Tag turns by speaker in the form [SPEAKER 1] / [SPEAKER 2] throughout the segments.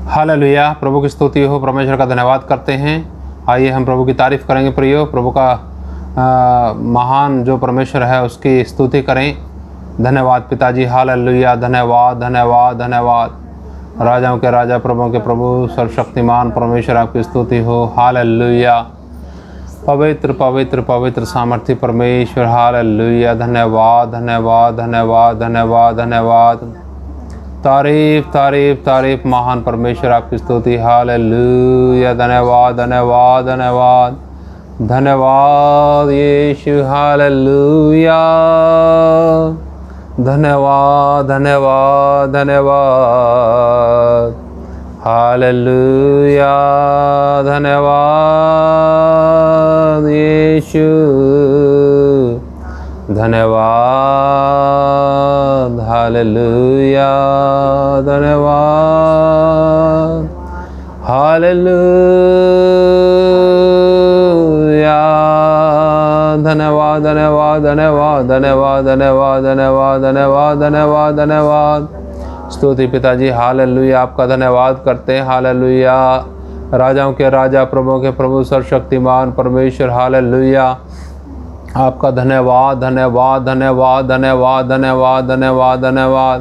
[SPEAKER 1] Hallelujah. प्रभु की स्तुति हो, परमेश्वर का धन्यवाद करते हैं। आइए हम प्रभु की तारीफ़ करेंगे। प्रियो, प्रभु का महान जो परमेश्वर है उसकी स्तुति करें। धन्यवाद पिताजी, हालेलुया। धन्यवाद धन्यवाद धन्यवाद। राजाओं के राजा, प्रभुओं के प्रभु, सर्वशक्तिमान परमेश्वर आपकी स्तुति हो। हालेलुया। पवित्र पवित्र पवित्र सामर्थ्य परमेश्वर, हालेलुया। धन्यवाद धन्यवाद धन्यवाद धन्यवाद धन्यवाद। तारीफ तारीफ तारीफ महान परमेश्वर आपकी स्तुति। हालेलुया। धन्यवाद धन्यवाद धन्यवाद धन्यवाद यीशु। हालेलुया। धन्यवाद धन्यवाद धन्यवाद। हालेलुया। धन्यवाद यीशु। धन्यवाद। हालेलुया। धन्यवाद। हालेलुया। धन्यवाद धन्यवाद धन्यवाद धन्यवाद धन्यवाद धन्यवाद धन्यवाद धन्यवाद धन्यवाद। स्तुति पिताजी, हालेलुया। आपका धन्यवाद करते हैं। हालेलुया। राजाओं के राजा, प्रभुओं के प्रभु, सर्वशक्तिमान परमेश्वर, हालेलुया। आपका धन्यवाद धन्यवाद धन्यवाद धन्यवाद धन्यवाद धन्यवाद धन्यवाद।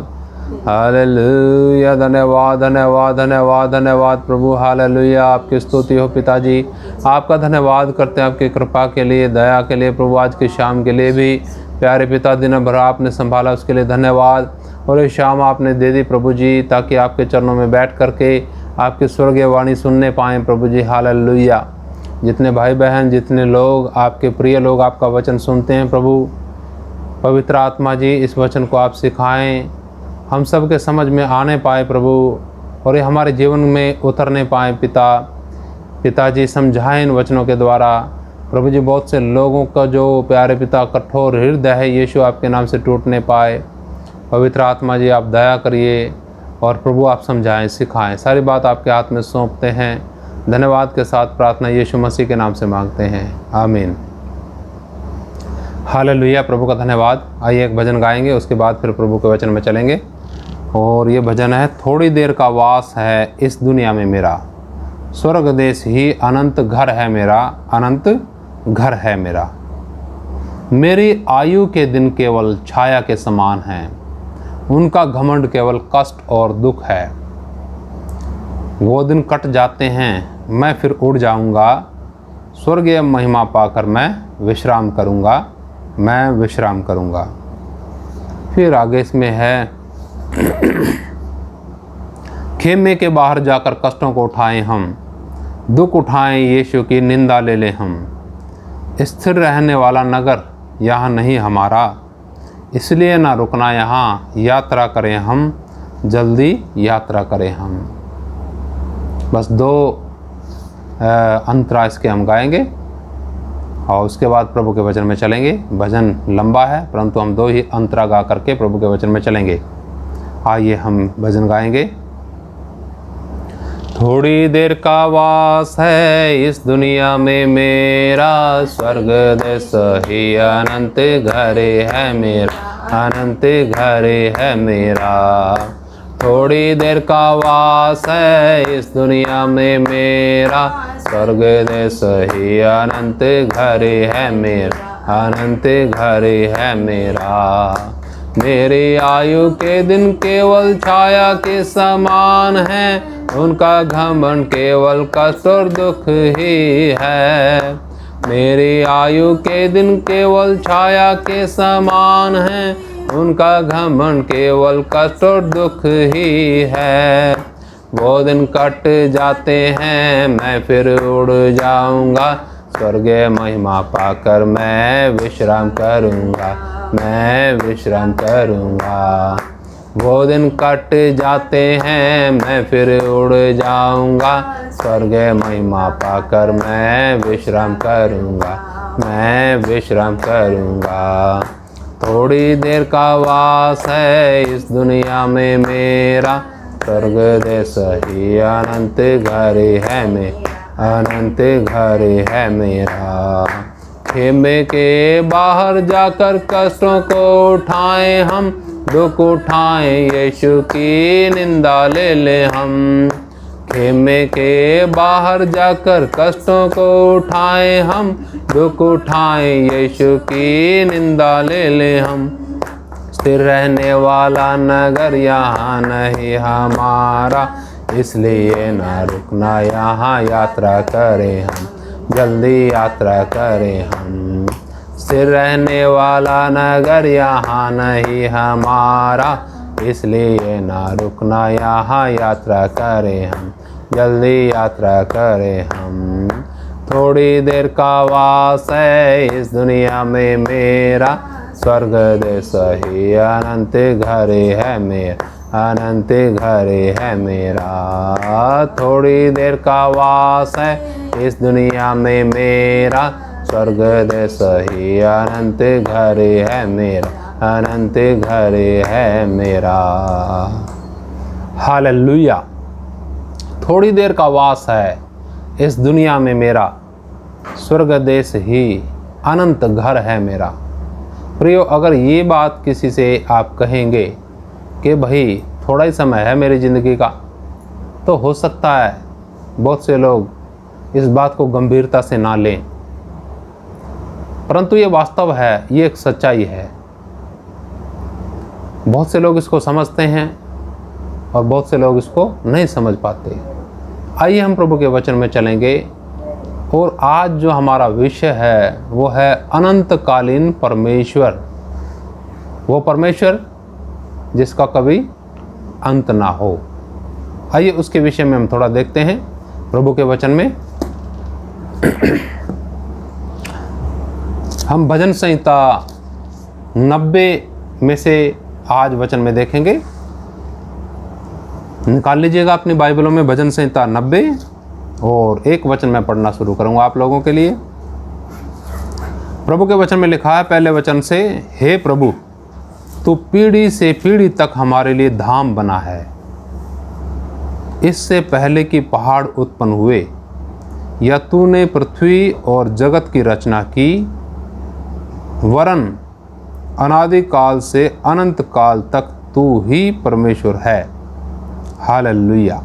[SPEAKER 1] हालेलुया। धन्यवाद धन्यवाद धन्यवाद धन्यवाद प्रभु। हालेलुया। आपकी स्तुति हो पिताजी। आपका धन्यवाद करते हैं आपकी कृपा के लिए, दया के लिए प्रभु। आज की शाम के लिए भी प्यारे पिता, दिन भर आपने संभाला, उसके लिए धन्यवाद। और ये शाम आपने दे दी प्रभु जी, ताकि आपके चरणों में बैठ करके आपकी स्वर्गीय वाणी सुनने पाएँ प्रभु जी। हालेलुया। जितने भाई बहन, जितने लोग आपके प्रिय लोग आपका वचन सुनते हैं प्रभु, पवित्र आत्मा जी इस वचन को आप सिखाएं, हम सब के समझ में आने पाए प्रभु, और ये हमारे जीवन में उतरने पाए पिताजी। समझाएं इन वचनों के द्वारा प्रभु जी। बहुत से लोगों का जो प्यारे पिता कठोर हृदय है यीशु आपके नाम से टूटने पाए। पवित्र आत्मा जी आप दया करिए, और प्रभु आप समझाएं, सिखाएं। सारी बात आपके हाथ में सौंपते हैं। धन्यवाद के साथ प्रार्थना यीशु मसीह के नाम से मांगते हैं, आमीन। हालेलुया। प्रभु का धन्यवाद। आइए एक भजन गाएंगे, उसके बाद फिर प्रभु के वचन में चलेंगे। और ये भजन है, थोड़ी देर का वास है इस दुनिया में मेरा, स्वर्ग देश ही अनंत घर है मेरा, अनंत घर है मेरा। मेरी आयु के दिन केवल छाया के समान हैं, उनका घमंड केवल कष्ट और दुख है। वो दिन कट जाते हैं, मैं फिर उड़ जाऊंगा, स्वर्गीय महिमा पाकर मैं विश्राम करूंगा, मैं विश्राम करूंगा। फिर आगे इसमें है, खेमे के बाहर जाकर कष्टों को उठाएं हम, दुख उठाएं यीशु की निंदा ले लें हम। स्थिर रहने वाला नगर यहाँ नहीं हमारा, इसलिए ना रुकना यहाँ, यात्रा करें हम, जल्दी यात्रा करें हम। बस 2 अंतरा इसके हम गाएंगे, और उसके बाद प्रभु के वचन में चलेंगे। भजन लंबा है, परंतु हम 2 ही अंतरा गा करके प्रभु के वचन में चलेंगे। आइए हम भजन गाएंगे। थोड़ी देर का वास है इस दुनिया में मेरा, स्वर्ग देश ही अनंत घरे है मेरा, अनंत घरे है मेरा। थोड़ी देर का वास है इस दुनिया में मेरा, स्वर्ग देश ही अनंत घरे है मेरा, अनंत घरे है मेरा। मेरी आयु के दिन केवल छाया के समान है, उनका घमंड केवल कष्ट और दुख ही है। मेरी आयु के दिन केवल छाया के समान है, उनका घमंड केवल कष्ट और दुख ही है। वो दिन कट जाते हैं, मैं फिर उड़ जाऊंगा, स्वर्गीय महिमा पाकर मैं विश्राम करूंगा, मैं विश्राम करूंगा। वो दिन कट जाते हैं, मैं फिर उड़ जाऊंगा, स्वर्गीय महिमा पाकर मैं विश्राम करूंगा, मैं विश्राम करूंगा। थोड़ी देर का वास है इस दुनिया में मेरा, स्वर्ग देश ही अनंत घरे है मेरा, अनंत घरे है मेरा। खेमे के बाहर जाकर कष्टों को उठाएं हम, दुख उठाएं यीशु की निंदा ले ले हम। खेमे के बाहर जाकर कष्टों को उठाएं हम, दुख उठाएं यीशु की निंदा ले लें हम। स्थिर रहने वाला नगर यहाँ नहीं हमारा, इसलिए न रुकना यहाँ यात्रा करें हम, जल्दी यात्रा करें हम। स्थिर रहने वाला नगर यहाँ नहीं हमारा, इसलिए न रुकना यहाँ यात्रा करें हम, जल्दी यात्रा करें हम। थोड़ी देर का वास है इस दुनिया में मेरा, स्वर्ग देश ही अनंत घरे है मेरा, अनंत घरे है मेरा। थोड़ी देर का वास है इस दुनिया में मेरा, स्वर्ग देश ही अनंत घरे है मेरा, अनंत घरे है मेरा। हालेलुया। थोड़ी देर का वास है इस दुनिया में मेरा, स्वर्ग देश ही अनंत घर है मेरा। प्रियो, अगर ये बात किसी से आप कहेंगे कि भाई थोड़ा ही समय है मेरी ज़िंदगी का, तो हो सकता है बहुत से लोग इस बात को गंभीरता से ना लें, परंतु ये वास्तव है, ये एक सच्चाई है। बहुत से लोग इसको समझते हैं और बहुत से लोग इसको नहीं समझ पाते। आइए हम प्रभु के वचन में चलेंगे, और आज जो हमारा विषय है वो है अनंतकालीन परमेश्वर, वो परमेश्वर जिसका कभी अंत ना हो। आइए उसके विषय में हम थोड़ा देखते हैं प्रभु के वचन में। हम भजन संहिता 90 में से आज वचन में देखेंगे। निकाल लीजिएगा अपनी बाइबलों में भजन संहिता 90, और एक वचन मैं पढ़ना शुरू करूंगा आप लोगों के लिए। प्रभु के वचन में लिखा है पहले वचन से, हे प्रभु तू पीढ़ी से पीढ़ी तक हमारे लिए धाम बना है। इससे पहले कि पहाड़ उत्पन्न हुए या तूने पृथ्वी और जगत की रचना की, वरन अनादि काल से अनंत काल तक तू ही परमेश्वर है। हालेलुया।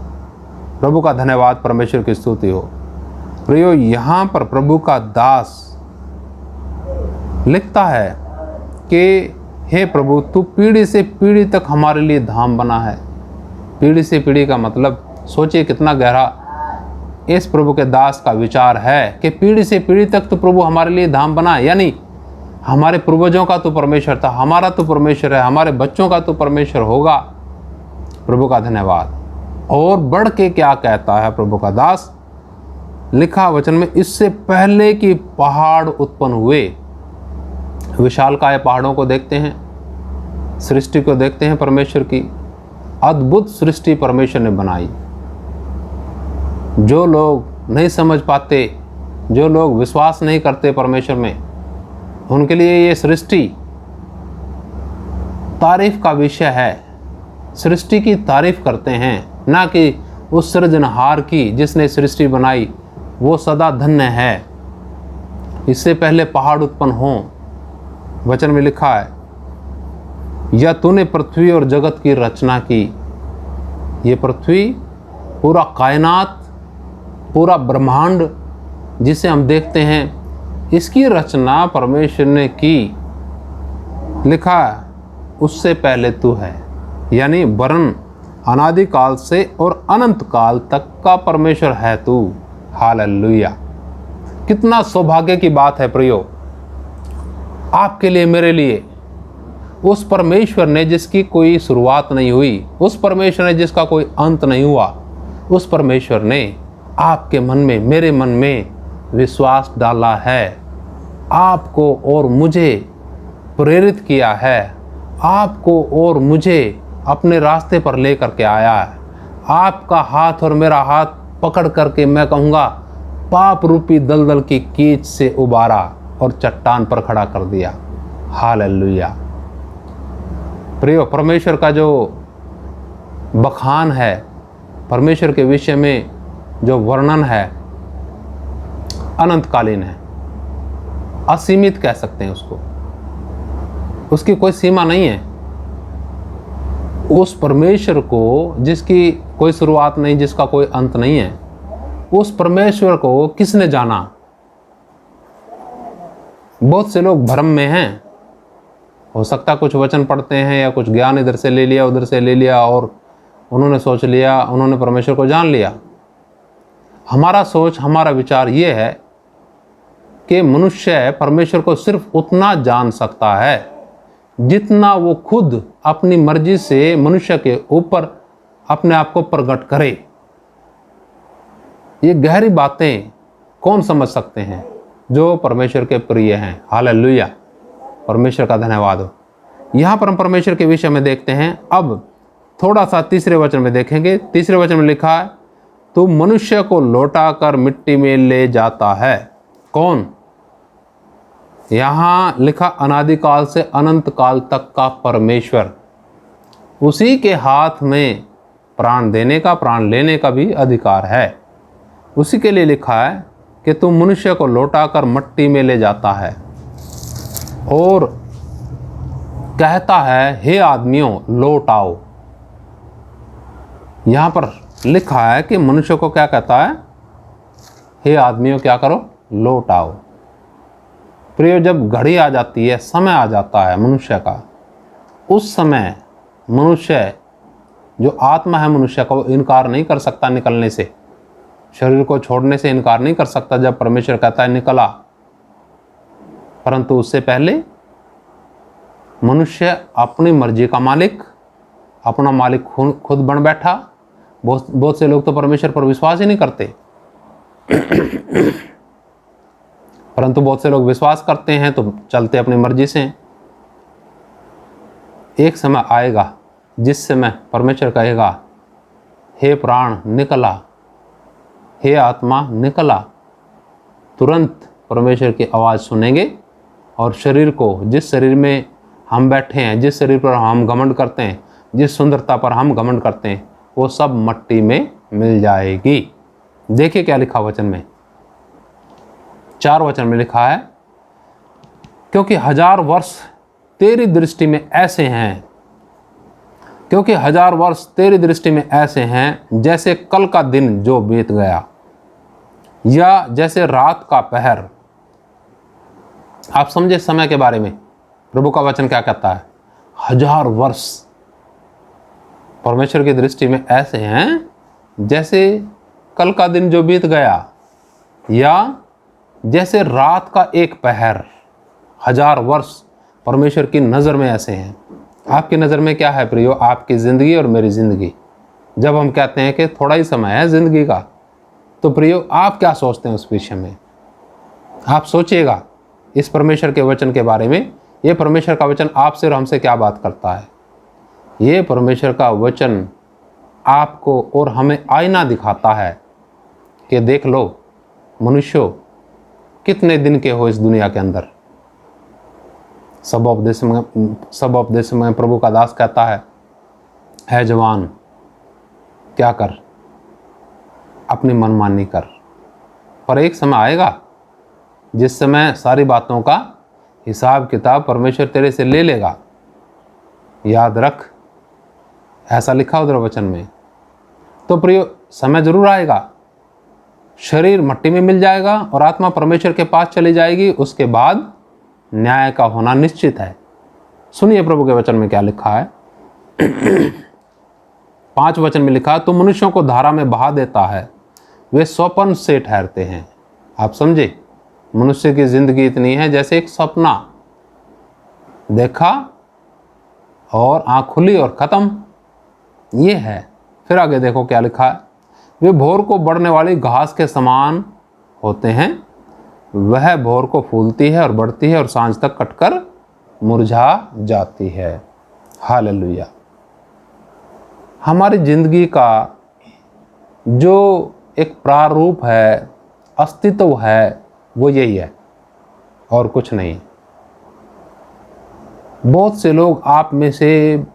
[SPEAKER 1] प्रभु का धन्यवाद, परमेश्वर की स्तुति हो। प्रियो, यहाँ पर प्रभु का दास लिखता है कि हे प्रभु तू पीढ़ी से पीढ़ी तक हमारे लिए धाम बना है। पीढ़ी से पीढ़ी का मतलब सोचिए कितना गहरा इस प्रभु के दास का विचार है कि पीढ़ी से पीढ़ी तक तो प्रभु हमारे लिए धाम बना है, यानी हमारे पूर्वजों का तो परमेश्वर था, हमारा तो परमेश्वर है, हमारे बच्चों का तो परमेश्वर होगा। प्रभु का धन्यवाद। और बढ़ के क्या कहता है प्रभु का दास, लिखा वचन में, इससे पहले कि पहाड़ उत्पन्न हुए। विशालकाय पहाड़ों को देखते हैं, सृष्टि को देखते हैं, परमेश्वर की अद्भुत सृष्टि परमेश्वर ने बनाई। जो लोग नहीं समझ पाते, जो लोग विश्वास नहीं करते परमेश्वर में, उनके लिए ये सृष्टि तारीफ का विषय है। सृष्टि की तारीफ करते हैं, ना कि उस सृजनहार की जिसने सृष्टि बनाई, वो सदा धन्य है। इससे पहले पहाड़ उत्पन्न हों, वचन में लिखा है, या तूने पृथ्वी और जगत की रचना की। ये पृथ्वी, पूरा कायनात, पूरा ब्रह्मांड जिसे हम देखते हैं, इसकी रचना परमेश्वर ने की। लिखा है उससे पहले तू है, यानी वरन अनादि काल से और अनंत काल तक का परमेश्वर है तू। हालेलुया। कितना सौभाग्य की बात है प्रियो, आपके लिए, मेरे लिए। उस परमेश्वर ने जिसकी कोई शुरुआत नहीं हुई, उस परमेश्वर ने जिसका कोई अंत नहीं हुआ, उस परमेश्वर ने आपके मन में, मेरे मन में विश्वास डाला है, आपको और मुझे प्रेरित किया है, आपको और मुझे अपने रास्ते पर लेकर के आया है। आपका हाथ और मेरा हाथ पकड़ करके मैं कहूँगा पाप रूपी दलदल की कीच से उबारा और चट्टान पर खड़ा कर दिया। हालेलुया। प्रियो, परमेश्वर का जो बखान है, परमेश्वर के विषय में जो वर्णन है, अनंतकालीन है, असीमित कह सकते हैं उसको, उसकी कोई सीमा नहीं है। उस परमेश्वर को जिसकी कोई शुरुआत नहीं, जिसका कोई अंत नहीं है, उस परमेश्वर को किसने जाना? बहुत से लोग भ्रम में हैं। हो सकता कुछ वचन पढ़ते हैं या कुछ ज्ञान इधर से ले लिया उधर से ले लिया और उन्होंने सोच लिया, उन्होंने परमेश्वर को जान लिया। हमारा सोच, हमारा विचार ये है कि मनुष्य परमेश्वर को सिर्फ उतना जान सकता है जितना वो खुद अपनी मर्जी से मनुष्य के ऊपर अपने आप को प्रकट करे। ये गहरी बातें कौन समझ सकते हैं? जो परमेश्वर के प्रिय हैं। हालेलुया, परमेश्वर का धन्यवाद हो। यहाँ पर हम परमेश्वर के विषय में देखते हैं। अब थोड़ा सा तीसरे वचन में देखेंगे। तीसरे वचन में लिखा है, तू मनुष्य को लौटाकर मिट्टी में ले जाता है। कौन? यहाँ लिखा अनादिकाल से अनंत काल तक का परमेश्वर। उसी के हाथ में प्राण देने का, प्राण लेने का भी अधिकार है। उसी के लिए लिखा है कि तू मनुष्य को लौटाकर मिट्टी में ले जाता है और कहता है, हे आदमियों लौट आओ। यहां पर लिखा है कि मनुष्य को क्या कहता है? हे आदमियों क्या करो? लौट आओ। प्रियो, जब घड़ी आ जाती है, समय आ जाता है मनुष्य का, उस समय मनुष्य, जो आत्मा है मनुष्य का, वो इनकार नहीं कर सकता निकलने से, शरीर को छोड़ने से इनकार नहीं कर सकता जब परमेश्वर कहता है निकला। परंतु उससे पहले मनुष्य अपनी मर्जी का मालिक, अपना मालिक खुद बन बैठा। बहुत से लोग तो परमेश्वर पर विश्वास ही नहीं करते, परंतु बहुत से लोग विश्वास करते हैं तो चलते अपनी मर्जी से। एक समय आएगा जिस समय परमेश्वर कहेगा, हे प्राण निकला, हे आत्मा निकला। तुरंत परमेश्वर की आवाज़ सुनेंगे और शरीर को, जिस शरीर में हम बैठे हैं, जिस शरीर पर हम घमंड करते हैं, जिस सुंदरता पर हम घमंड करते हैं, वो सब मिट्टी में मिल जाएगी। देखिए क्या लिखा वचन में, 4 वचन में लिखा है, क्योंकि 1000 वर्ष तेरी दृष्टि में ऐसे हैं, क्योंकि 1000 वर्ष तेरी दृष्टि में ऐसे हैं जैसे कल का दिन जो बीत गया, या जैसे रात का पहर। आप समझे समय के बारे में प्रभु का वचन क्या कहता है? 1000 वर्ष परमेश्वर की दृष्टि में ऐसे हैं जैसे कल का दिन जो बीत गया, या जैसे रात का एक पहर। 1000 वर्ष परमेश्वर की नज़र में ऐसे हैं। आपकी नज़र में क्या है प्रियो? आपकी ज़िंदगी और मेरी ज़िंदगी। जब हम कहते हैं कि थोड़ा ही समय है ज़िंदगी का, तो प्रियो आप क्या सोचते हैं उस विषय में? आप सोचिएगा इस परमेश्वर के वचन के बारे में। ये परमेश्वर का वचन आपसे और हमसे क्या बात करता है? ये परमेश्वर का वचन आपको और हमें आईना दिखाता है कि देख लो मनुष्यों, कितने दिन के हो इस दुनिया के अंदर। सब उपदेश में प्रभु का दास कहता है जवान क्या कर, अपनी मनमानी कर। पर एक समय आएगा जिस समय सारी बातों का हिसाब किताब परमेश्वर तेरे से ले लेगा। याद रख, ऐसा लिखा उधर वचन में। तो प्रियो, समय जरूर आएगा, शरीर मिट्टी में मिल जाएगा और आत्मा परमेश्वर के पास चली जाएगी। उसके बाद न्याय का होना निश्चित है। सुनिए प्रभु के वचन में क्या लिखा है। 5 वचन में लिखा है, तो मनुष्यों को धारा में बहा देता है, वे स्वप्न से ठहरते हैं। आप समझे, मनुष्य की जिंदगी इतनी है जैसे एक सपना देखा और आँख खुली और ख़त्म, ये है। फिर आगे देखो क्या लिखा है, वे भोर को बढ़ने वाली घास के समान होते हैं, वह भोर को फूलती है और बढ़ती है और सांझ तक कटकर मुरझा जाती है। हालेलुया। हमारी जिंदगी का जो एक प्रारूप है, अस्तित्व है, वो यही है और कुछ नहीं। बहुत से लोग, आप में से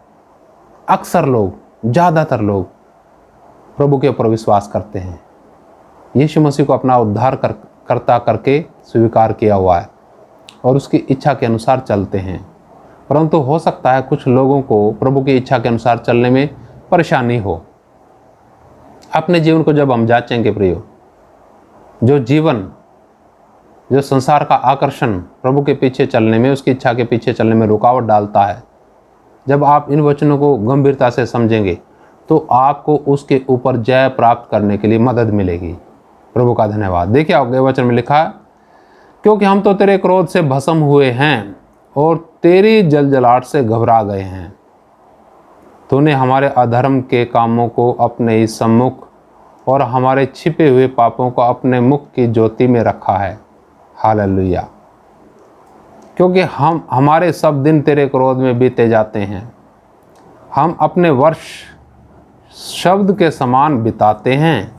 [SPEAKER 1] अक्सर लोग, ज़्यादातर लोग प्रभु के ऊपर विश्वास करते हैं, यीशु मसीह को अपना उद्धार करता करके स्वीकार किया हुआ है और उसकी इच्छा के अनुसार चलते हैं। परंतु हो सकता है कुछ लोगों को प्रभु की इच्छा के अनुसार चलने में परेशानी हो। अपने जीवन को जब हम जांचेंगे प्रियो, जो संसार का आकर्षण प्रभु के पीछे चलने में, उसकी इच्छा के पीछे चलने में रुकावट डालता है, जब आप इन वचनों को गंभीरता से समझेंगे तो आपको उसके ऊपर जय प्राप्त करने के लिए मदद मिलेगी। प्रभु का धन्यवाद। देखिए आगे वचन में लिखा, क्योंकि हम तो तेरे क्रोध से भस्म हुए हैं और तेरी जलजलाहट से घबरा गए हैं। तूने हमारे अधर्म के कामों को अपने ही सम्मुख और हमारे छिपे हुए पापों को अपने मुख की ज्योति में रखा है। हालेलुया। क्योंकि हमारे सब दिन तेरे क्रोध में बीते जाते हैं। हम अपने वर्ष शब्द के समान बिताते हैं।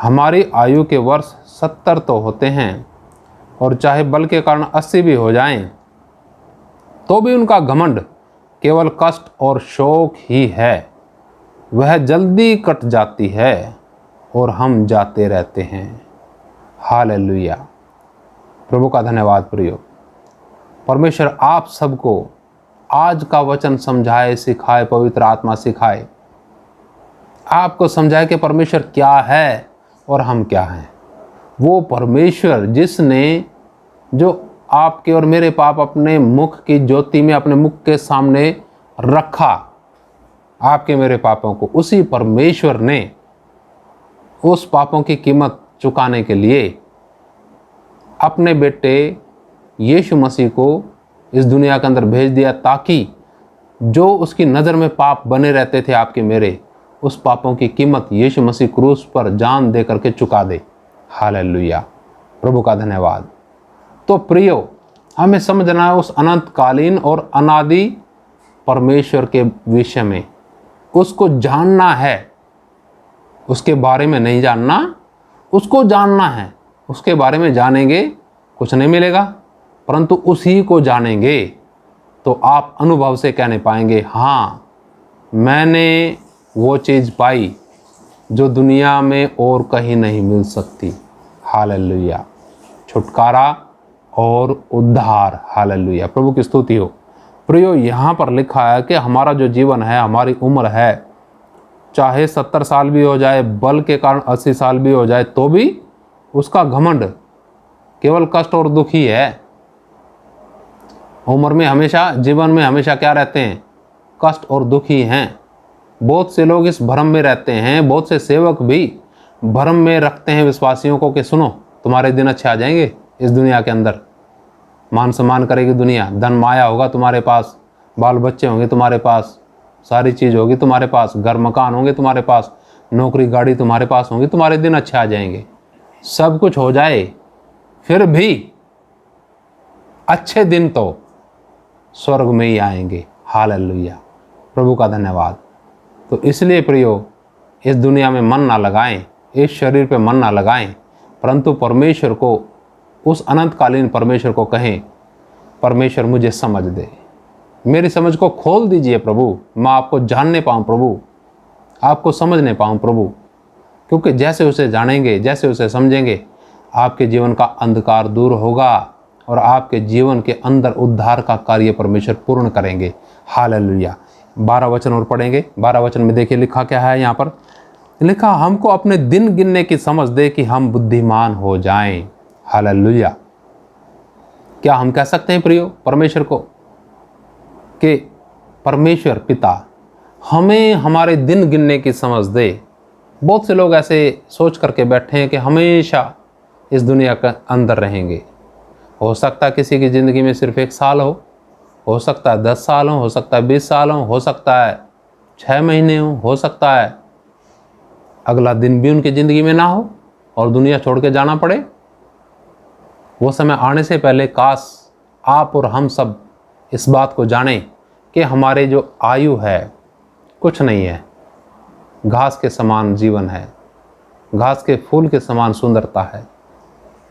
[SPEAKER 1] हमारी आयु के वर्ष 70 तो होते हैं, और चाहे बल के कारण 80 भी हो जाएं, तो भी उनका घमंड केवल कष्ट और शोक ही है। वह जल्दी कट जाती है और हम जाते रहते हैं। हालेलुया। प्रभु का धन्यवाद। प्रियो, परमेश्वर आप सबको आज का वचन समझाए, सिखाए, पवित्र आत्मा सिखाए, आपको समझाए कि परमेश्वर क्या है और हम क्या हैं। वो परमेश्वर जिसने जो आपके और मेरे पाप अपने मुख की ज्योति में, अपने मुख के सामने रखा, आपके मेरे पापों को, उसी परमेश्वर ने उस पापों की कीमत चुकाने के लिए अपने बेटे यीशु मसीह को इस दुनिया के अंदर भेज दिया, ताकि जो उसकी नज़र में पाप बने रहते थे आपके मेरे, उस पापों की कीमत यीशु मसीह क्रूस पर जान दे करके चुका दे। हालेलुया। प्रभु का धन्यवाद। तो प्रियो, हमें समझना है उस अनंतकालीन और अनादि परमेश्वर के विषय में, उसको जानना है। उसके बारे में नहीं जानना, उसको जानना है। उसके बारे में जानेंगे कुछ नहीं मिलेगा, परंतु उसी को जानेंगे तो आप अनुभव से कहने पाएंगे, हाँ मैंने वो चीज़ पाई जो दुनिया में और कहीं नहीं मिल सकती। हालेलुया। छुटकारा और उद्धार। हालेलुया। प्रभु की स्तुति हो। प्रियो, यहाँ पर लिखा है कि हमारा जो जीवन है, हमारी उम्र है, चाहे 70 साल भी हो जाए, बल के कारण 80 साल भी हो जाए, तो भी उसका घमंड केवल कष्ट और दुख ही है। उम्र में हमेशा, जीवन में हमेशा क्या रहते हैं? कष्ट और दुख ही हैं। बहुत से लोग इस भ्रम में रहते हैं, बहुत से सेवक भी भ्रम में रखते हैं विश्वासियों को कि सुनो तुम्हारे दिन अच्छे आ जाएंगे इस दुनिया के अंदर, मान सम्मान करेगी दुनिया, धन माया होगा तुम्हारे पास, बाल बच्चे होंगे तुम्हारे पास, सारी चीज़ होगी तुम्हारे पास, घर मकान होंगे तुम्हारे पास, नौकरी गाड़ी तुम्हारे पास होंगी, तुम्हारे दिन अच्छे आ जाएंगे। सब कुछ हो जाए, फिर भी अच्छे दिन तो स्वर्ग में ही आएंगे। हालेलुया। प्रभु का धन्यवाद। तो इसलिए प्रियो, इस दुनिया में मन ना लगाएं, इस शरीर पे मन ना लगाएं, परंतु परमेश्वर को, उस अनंतकालीन परमेश्वर को कहें, परमेश्वर मुझे समझ दे, मेरी समझ को खोल दीजिए प्रभु, मैं आपको जानने पाऊँ प्रभु, आपको समझने पाऊँ प्रभु। क्योंकि जैसे उसे जानेंगे, जैसे उसे समझेंगे, आपके जीवन का अंधकार दूर होगा और आपके जीवन के अंदर उद्धार का कार्य परमेश्वर पूर्ण करेंगे। हालेलुया। 12 वचन और पढ़ेंगे। 12 वचन में देखिए लिखा क्या है यहाँ पर। लिखा, हमको अपने दिन गिनने की समझ दे कि हम बुद्धिमान हो जाएं। हालेलुया। क्या हम कह सकते हैं प्रियो परमेश्वर को कि परमेश्वर पिता हमें हमारे दिन गिनने की समझ दे? बहुत से लोग ऐसे सोच करके बैठे हैं कि हमेशा इस दुनिया के अंदर रहेंगे। हो सकता है किसी की ज़िंदगी में सिर्फ 1 साल हो सकता है 10 साल हो सकता है 20 साल हो सकता है 6 महीने हो सकता है अगला दिन भी उनकी ज़िंदगी में ना हो और दुनिया छोड़ के जाना पड़े। वो समय आने से पहले काश आप और हम सब इस बात को जानें कि हमारे जो आयु है कुछ नहीं है, घास के समान जीवन है, घास के फूल के समान सुंदरता है।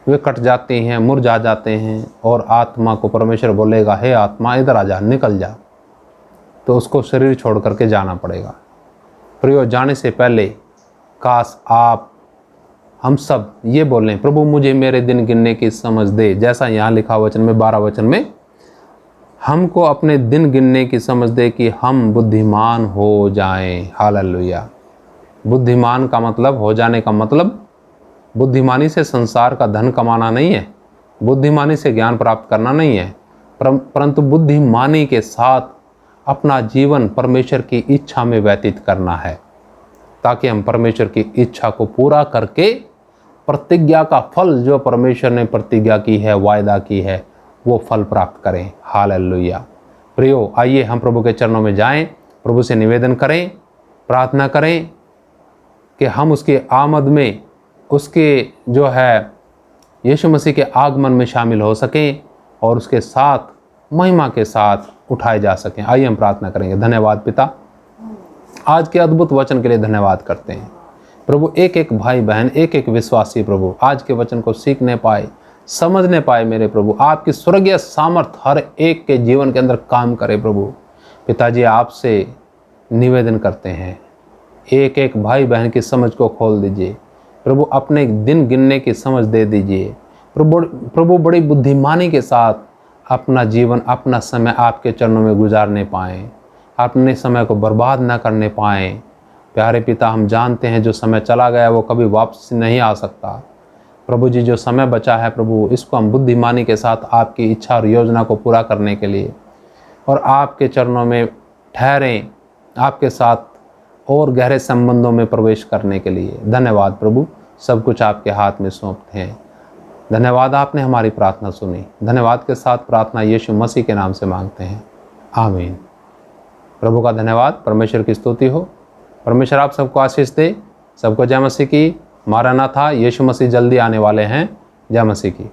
[SPEAKER 1] वे कट जाते हैं, मुरझा जाते हैं, और आत्मा को परमेश्वर बोलेगा, हे आत्मा इधर आ जा, निकल जा, तो उसको शरीर छोड़ करके जाना पड़ेगा। प्रियो, जाने से पहले काश आप हम सब ये बोलें, प्रभु मुझे मेरे दिन गिनने की समझ दे, जैसा यहाँ लिखा वचन में 12 वचन में हमको अपने दिन गिनने की समझ दे कि हम बुद्धिमान हो जाएं। हालेलुया। बुद्धिमान का मतलब, हो जाने का मतलब, बुद्धिमानी से संसार का धन कमाना नहीं है, बुद्धिमानी से ज्ञान प्राप्त करना नहीं है, परंतु बुद्धिमानी के साथ अपना जीवन परमेश्वर की इच्छा में व्यतीत करना है, ताकि हम परमेश्वर की इच्छा को पूरा करके प्रतिज्ञा का फल, जो परमेश्वर ने प्रतिज्ञा की है, वायदा की है, वो फल प्राप्त करें। हालेलुया। प्रियो, आइए हम प्रभु के चरणों में जाएं, प्रभु से निवेदन करें, प्रार्थना करें कि हम उसके आमद में, उसके जो है यीशु मसीह के आगमन में शामिल हो सकें और उसके साथ महिमा के साथ उठाए जा सकें। आइए हम प्रार्थना करेंगे। धन्यवाद पिता, आज के अद्भुत वचन के लिए धन्यवाद करते हैं प्रभु। एक एक भाई बहन, एक एक विश्वासी प्रभु आज के वचन को सीखने पाए, समझने पाए मेरे प्रभु। आपकी स्वर्गीय सामर्थ हर एक के जीवन के अंदर काम करे प्रभु। पिताजी, आपसे निवेदन करते हैं, एक एक भाई बहन की समझ को खोल दीजिए प्रभु, अपने दिन गिनने की समझ दे दीजिए प्रभु। बड़ी बुद्धिमानी के साथ अपना जीवन, अपना समय आपके चरणों में गुजारने पाएँ, अपने समय को बर्बाद ना करने पाएँ। प्यारे पिता, हम जानते हैं जो समय चला गया वो कभी वापस नहीं आ सकता प्रभु जी। जो समय बचा है प्रभु, इसको हम बुद्धिमानी के साथ आपकी इच्छा और योजना को पूरा करने के लिए और आपके चरणों में ठहरें, आपके साथ और गहरे संबंधों में प्रवेश करने के लिए। धन्यवाद प्रभु, सब कुछ आपके हाथ में सौंपते हैं। धन्यवाद, आपने हमारी प्रार्थना सुनी। धन्यवाद के साथ प्रार्थना यीशु मसीह के नाम से मांगते हैं, आमीन। प्रभु का धन्यवाद, परमेश्वर की स्तुति हो। परमेश्वर आप सबको आशीष दे। सबको जय मसीह की। मारानाथा, यीशु मसीह जल्दी आने वाले हैं। जय मसीह की।